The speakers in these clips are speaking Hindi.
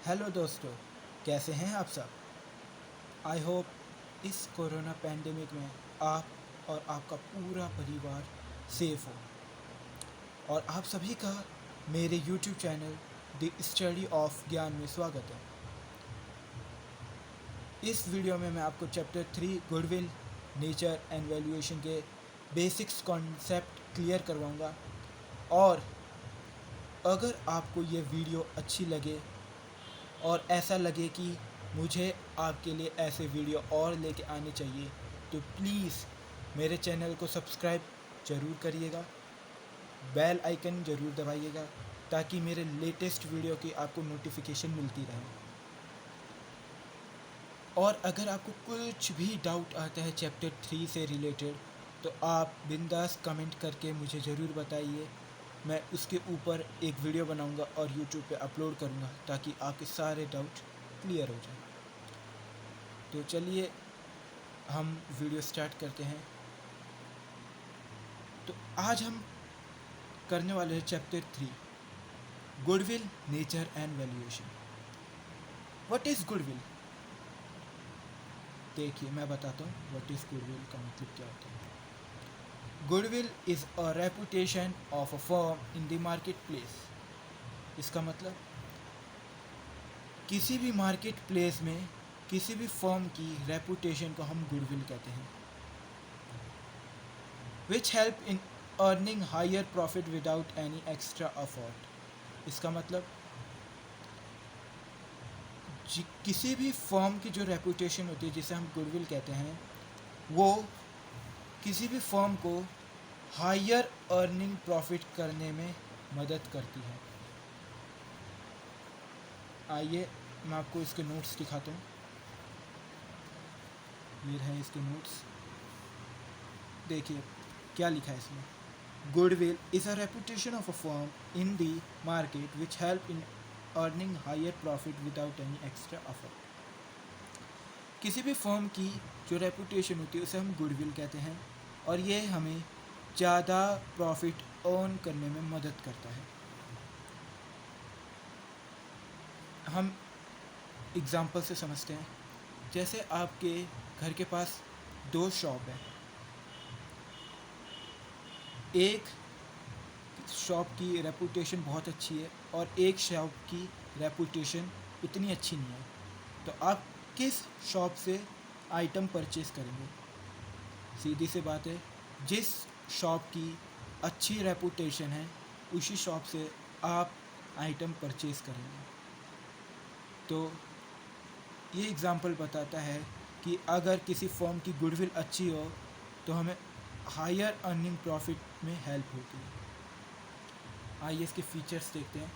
हेलो दोस्तों, कैसे हैं आप सब। आई होप इस कोरोना पैंडेमिक में आप और आपका पूरा परिवार सेफ हो और आप सभी का मेरे YouTube channel the study of ज्ञान में स्वागत है। इस वीडियो में मैं आपको chapter 3 goodwill, nature and valuation के बेसिक्स कॉन्सेप्ट क्लियर करवाऊंगा। और अगर आपको ये वीडियो अच्छी लगे और ऐसा लगे कि मुझे आपके लिए ऐसे वीडियो और लेके आने चाहिए, तो प्लीज़ मेरे चैनल को सब्सक्राइब ज़रूर करिएगा, बेल आइकन ज़रूर दबाइएगा ताकि मेरे लेटेस्ट वीडियो की आपको नोटिफिकेशन मिलती रहे। और अगर आपको कुछ भी डाउट आता है चैप्टर 3 से रिलेटेड, तो आप बिंदास कमेंट करके मुझे ज़रूर बताइए। मैं उसके ऊपर एक वीडियो बनाऊंगा और यूट्यूब पे अपलोड करूंगा ताकि आपके सारे डाउट क्लियर हो जाए। तो चलिए हम वीडियो स्टार्ट करते हैं। तो आज हम करने वाले हैं chapter 3 goodwill, nature and valuation. What is goodwill? देखिए मैं बताता हूँ व्हाट इज़ गुडविल का मतलब क्या होता है। Goodwill is a reputation of a firm in the market place. इसका मतलब किसी भी मार्केट प्लेस में किसी भी फर्म की रेपुटेशन को हम गुडविल कहते हैं। Which help in earning higher profit without any extra effort. इसका मतलब किसी भी फर्म की जो रेपुटेशन होती है, जिसे हम गुडविल कहते हैं, वो किसी भी फर्म को हायर अर्निंग प्रॉफिट करने में मदद करती है। आइए मैं आपको इसके नोट्स दिखाता हूँ। ये है इसके नोट्स। देखिए क्या लिखा है इसमें। Goodwill is a reputation of a firm in the market which help in earning higher profit without any extra effort. किसी भी फर्म की जो रेपुटेशन होती है उसे हम गुडविल कहते हैं और ये हमें ज़्यादा प्रॉफिट अर्न करने में मदद करता है। हम एग्ज़ाम्पल से समझते हैं। जैसे आपके घर के पास दो शॉप है। एक शॉप की रेपुटेशन बहुत अच्छी है और एक शॉप की रेपुटेशन उतनी अच्छी नहीं है। तो आप किस शॉप से आइटम परचेज़ करेंगे? सीधी सी बात है, जिस शॉप की अच्छी रेपुटेशन है उसी शॉप से आप आइटम परचेज़ करेंगे। तो ये एग्ज़ाम्पल बताता है कि अगर किसी फर्म की गुडविल अच्छी हो तो हमें हायर अर्निंग प्रॉफिट में हेल्प होती है। आइए इसके फीचर्स देखते हैं।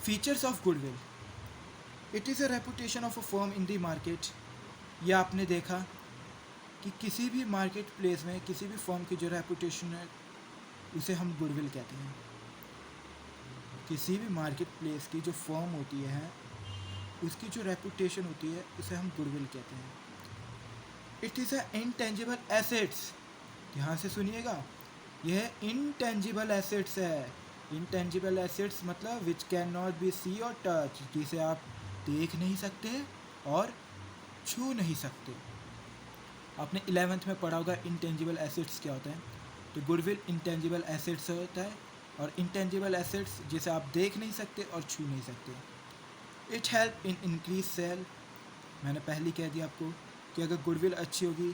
Features of goodwill. It is a reputation of a firm in the market. ये आपने देखा कि किसी भी मार्केट प्लेस में किसी भी फर्म की जो रेपुटेशन है उसे हम गुडविल कहते हैं। किसी भी मार्केट प्लेस की जो फर्म होती है उसकी जो रेपुटेशन होती है उसे हम गुडविल कहते हैं। It is a intangible assets. ध्यान से सुनिएगा, यह इनटेंजिबल एसेट्स है। इनटेंजिबल एसेट्स मतलब which can not be see और टच, जिसे आप देख नहीं सकते और छू नहीं सकते। आपने 11th में पढ़ा होगा इनटेंजिबल एसेट्स क्या होता है। तो गुडविल इनटेंजिबल एसेट्स होता है और इनटेंजिबल एसेट्स जिसे आप देख नहीं सकते और छू नहीं सकते। It help in increase sale. मैंने पहले ही कह दिया आपको कि अगर गुडविल अच्छी होगी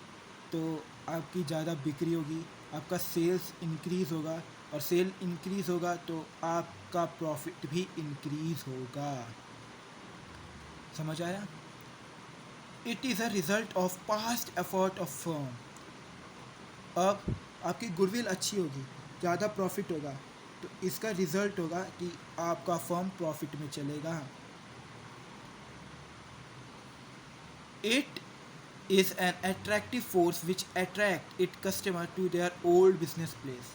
तो आपकी ज़्यादा बिक्री होगी, आपका सेल्स इंक्रीज़ होगा और सेल इंक्रीज़ होगा तो आपका प्रॉफिट भी इंक्रीज़ होगा। समझ आया? It is a result of past effort of firm. अब आपकी गुडविल अच्छी होगी, ज़्यादा प्रॉफिट होगा, तो इसका रिज़ल्ट होगा कि आपका फर्म प्रॉफिट में चलेगा। It is an attractive force which attract its customer to their old business place.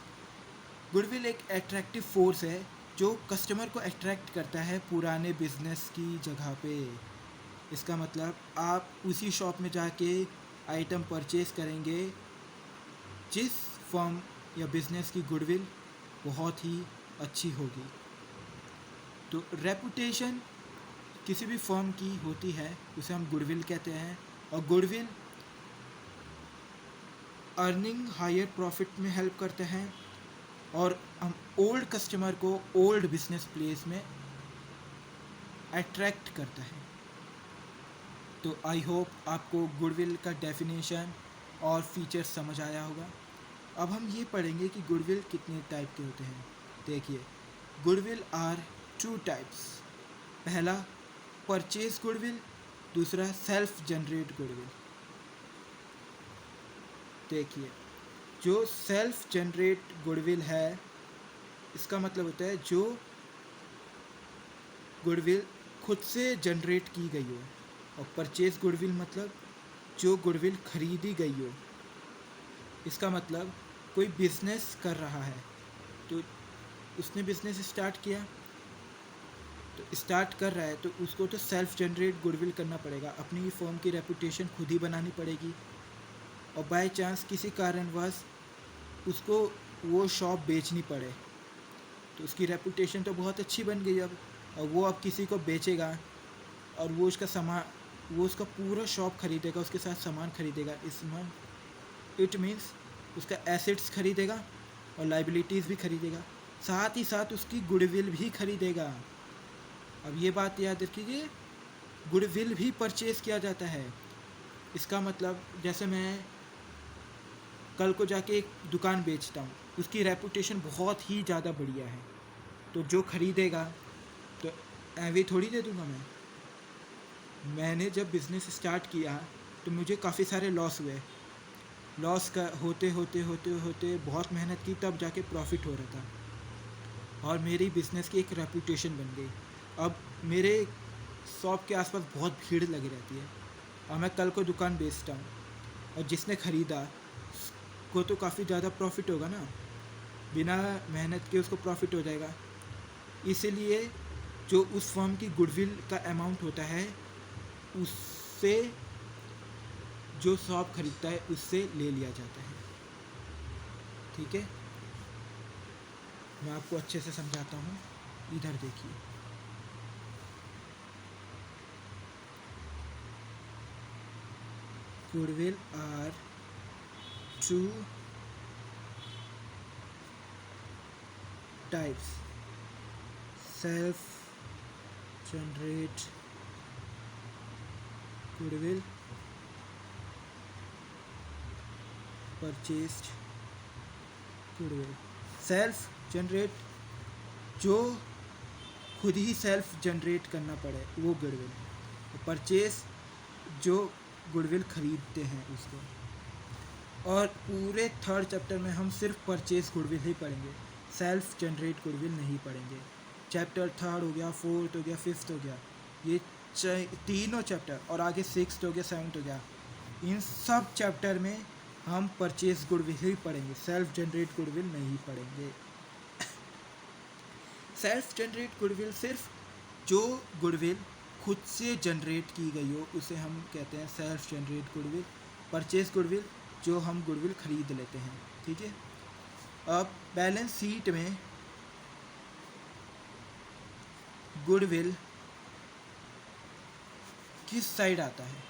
Goodwill एक अट्रैक्टिव फोर्स है जो कस्टमर को अट्रैक्ट करता है पुराने बिजनेस की जगह पे। इसका मतलब आप उसी शॉप में जाके आइटम परचेज करेंगे जिस फर्म या बिजनेस की गुडविल बहुत ही अच्छी होगी। तो रेपुटेशन किसी भी फर्म की होती है उसे हम गुडविल कहते हैं, और गुडविल अर्निंग हायर प्रॉफिट में हेल्प करते हैं, और हम ओल्ड कस्टमर को ओल्ड बिजनेस प्लेस में अट्रैक्ट करता है। तो आई होप आपको गुडविल का डेफिनेशन और फीचर्स समझ आया होगा। अब हम ये पढ़ेंगे कि गुडविल कितने टाइप के होते हैं। देखिए, गुडविल आर 2 टाइप्स। पहला परचेज गुडविल, दूसरा सेल्फ जनरेट गुडविल। देखिए, जो सेल्फ जनरेट गुडविल है, इसका मतलब होता है जो गुडविल खुद से जनरेट की गई हो, और परचेज गुडविल मतलब जो गुडविल खरीदी गई हो। इसका मतलब कोई बिजनेस कर रहा है, तो उसने बिजनेस स्टार्ट किया, तो स्टार्ट कर रहा है तो उसको तो सेल्फ जनरेट गुडविल करना पड़ेगा, अपनी फर्म की रेपुटेशन खुद ही बनानी पड़ेगी। और बाय चांस किसी कारणवश उसको वो शॉप बेचनी पड़े तो उसकी रेपुटेशन तो बहुत अच्छी बन गई अब, और वो अब किसी को बेचेगा और वो उसका पूरा शॉप खरीदेगा, उसके साथ सामान खरीदेगा। इसमें इट मीन्स उसका एसेट्स खरीदेगा और लाइबिलिटीज़ भी खरीदेगा, साथ ही साथ उसकी गुडविल भी खरीदेगा। अब ये बात याद रखिए, गुडविल भी परचेज़ किया जाता है। इसका मतलब जैसे मैं कल को जाके एक दुकान बेचता हूँ, उसकी रेपुटेशन बहुत ही ज़्यादा बढ़िया है, तो जो खरीदेगा तो ऐवी थोड़ी दे दूँगा मैंने जब बिज़नेस स्टार्ट किया तो मुझे काफ़ी सारे लॉस हुए। लॉस का होते होते होते होते बहुत मेहनत की, तब जाके प्रॉफिट हो रहा था और मेरी बिज़नेस की एक रेपुटेशन बन गई। अब मेरे शॉप के आसपास बहुत भीड़ लगी रहती है और मैं कल को दुकान बेचता हूँ, और जिसने ख़रीदा को तो काफ़ी ज़्यादा प्रॉफिट होगा ना, बिना मेहनत के उसको प्रॉफिट हो जाएगा। इसीलिए जो उस फर्म की गुडविल का अमाउंट होता है, उससे जो शॉप खरीदता है उससे ले लिया जाता है। ठीक है, मैं आपको अच्छे से समझाता हूँ, इधर देखिए। Goodwill are 2 types, self generate goodwill, purchased goodwill. Self generate जो खुद ही सेल्फ जनरेट करना पड़े वो गुडविल, परचेस जो गुडविल खरीदते हैं उसको। और पूरे 3rd चैप्टर में हम सिर्फ परचेस गुडविल ही पढ़ेंगे, सेल्फ जनरेट गुडविल नहीं पढ़ेंगे। चैप्टर 3rd हो गया, 4th हो गया, 5th हो गया, ये तीनों चैप्टर, और आगे 6th हो गया, 7th हो गया, इन सब चैप्टर में हम परचेज गुडविल ही पढ़ेंगे, सेल्फ जनरेट गुडविल नहीं पढ़ेंगे। सेल्फ जनरेट गुडविल सिर्फ जो गुडविल खुद से जनरेट की गई हो उसे हम कहते हैं self generate goodwill. Purchase goodwill जो हम गुडविल खरीद लेते हैं। ठीक है, अब बैलेंस शीट में गुडविल किस साइड आता है?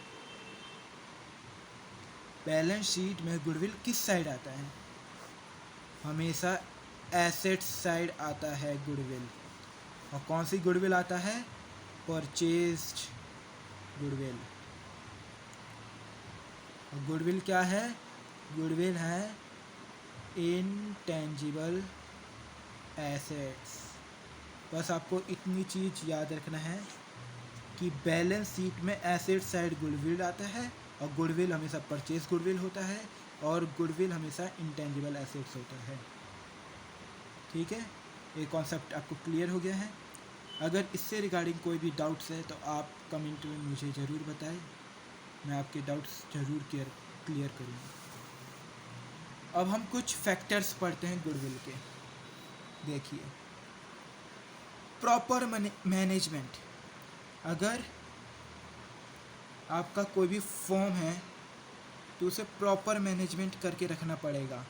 बैलेंस शीट में गुडविल किस साइड आता है? हमेशा एसेट साइड आता है गुडविल। और कौन सी गुडविल आता है? Purchased goodwill. और गुडविल क्या है? गुडविल है इनटेंजिबल एसेट्स। बस आपको इतनी चीज़ याद रखना है कि बैलेंस शीट में एसेट साइड गुडविल आता है, और गुडविल हमेशा परचेज गुडविल होता है, और गुडविल हमेशा इंटेंजिबल एसेट्स होता है। ठीक है, ये कॉन्सेप्ट आपको क्लियर हो गया है? अगर इससे रिगार्डिंग कोई भी डाउट्स है तो आप कमेंट में मुझे ज़रूर बताएं, मैं आपके डाउट्स ज़रूर क्लियर करूँगा। अब हम कुछ फैक्टर्स पढ़ते हैं गुडविल के। देखिए, प्रॉपर मैनेजमेंट। अगर आपका कोई भी फॉर्म है तो उसे प्रॉपर मैनेजमेंट करके रखना पड़ेगा।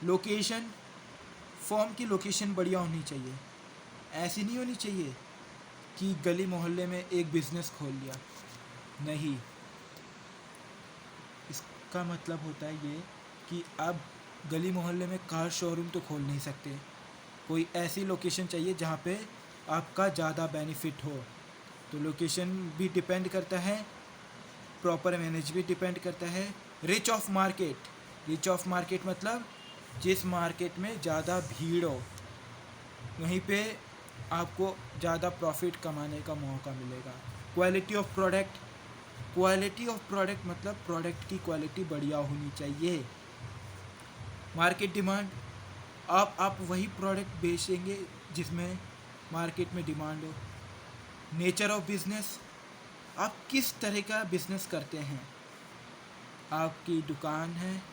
लोकेशन, फॉर्म की लोकेशन बढ़िया होनी चाहिए। ऐसी नहीं होनी चाहिए कि गली मोहल्ले में एक बिज़नेस खोल लिया, नहीं। इसका मतलब होता है ये कि आप गली मोहल्ले में कार शोरूम तो खोल नहीं सकते। कोई ऐसी लोकेशन चाहिए जहाँ पे आपका ज़्यादा बेनिफिट हो। तो लोकेशन भी डिपेंड करता है, प्रॉपर मैनेज भी डिपेंड करता है। रिच ऑफ मार्केट मतलब जिस मार्केट में ज़्यादा भीड़ हो, वहीं पे आपको ज़्यादा प्रॉफिट कमाने का मौका मिलेगा। क्वालिटी ऑफ प्रोडक्ट मतलब प्रोडक्ट की क्वालिटी बढ़िया होनी चाहिए। मार्केट डिमांड, आप वही प्रोडक्ट बेचेंगे जिसमें मार्केट में डिमांड हो। नेचर ऑफ बिजनेस, आप किस तरह का बिजनेस करते हैं। आपकी दुकान है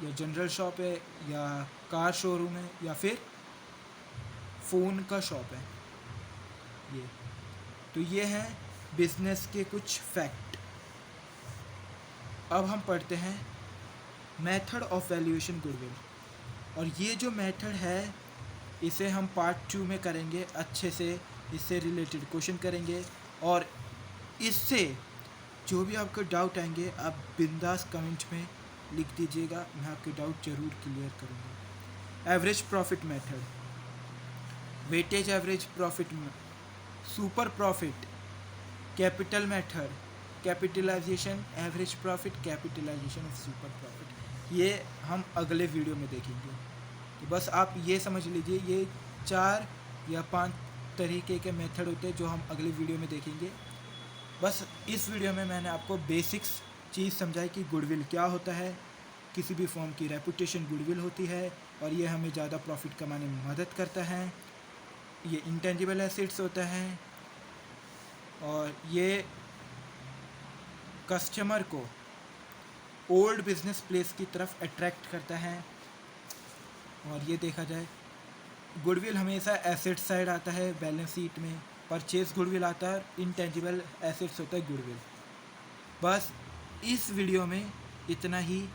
या जनरल शॉप है या कार शोरूम है या फिर फ़ोन का शॉप है। ये है बिजनेस के कुछ फैक्ट। अब हम पढ़ते हैं मेथड ऑफ वैल्यूएशन गुडविल। और ये जो मेथड है इसे हम पार्ट 2 में करेंगे अच्छे से। इससे रिलेटेड क्वेश्चन करेंगे और इससे जो भी आपको डाउट आएंगे आप बिंदास कमेंट में लिख दीजिएगा, मैं आपके डाउट ज़रूर क्लियर करूँगा। Average profit method, weightage average profit, super profit, capital method, capitalisation, average profit, capitalisation of super profit, ये हम अगले वीडियो में देखेंगे। तो बस आप ये समझ लीजिए ये 4 या 5 तरीके के मेथड होते हैं जो हम अगली वीडियो में देखेंगे। बस इस वीडियो में मैंने आपको बेसिक्स चीज़ समझाई कि गुडविल क्या होता है। किसी भी फॉर्म की रेपुटेशन गुडविल होती है और ये हमें ज़्यादा प्रॉफिट कमाने में मदद करता है। ये इंटेंजिबल एसेट्स होता है और ये कस्टमर को ओल्ड बिजनेस प्लेस की तरफ अट्रैक्ट करता है। और ये देखा जाए गुडविल हमेशा एसेट साइड आता है बैलेंस शीट में, परचेज गुडविल आता है, इंटेंजिबल एसेट्स होता है गुडविल। बस इस वीडियो में इतना ही।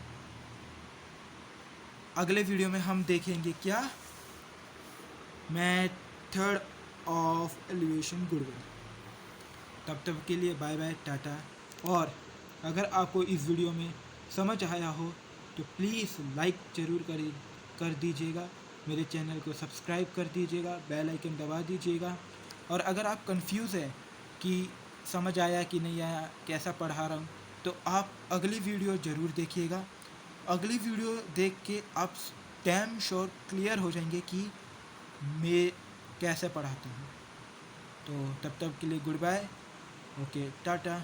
अगले वीडियो में हम देखेंगे क्या, मेथड ऑफ एलिवेशन गुडविल। तब तक के लिए बाय बाय, टाटा। और अगर आपको इस वीडियो में समझ आया हो तो प्लीज़ लाइक ज़रूर कर दीजिएगा, मेरे चैनल को सब्सक्राइब कर दीजिएगा, बेल आइकन दबा दीजिएगा। और अगर आप कंफ्यूज है कि समझ आया कि नहीं आया, कैसा पढ़ा रहा हूँ, तो आप अगली वीडियो ज़रूर देखिएगा। अगली वीडियो देख के आप डैम श्योर क्लियर हो जाएंगे कि मैं कैसे पढ़ाता हूँ। तो तब तक के लिए गुड बाय, ओके, टाटा।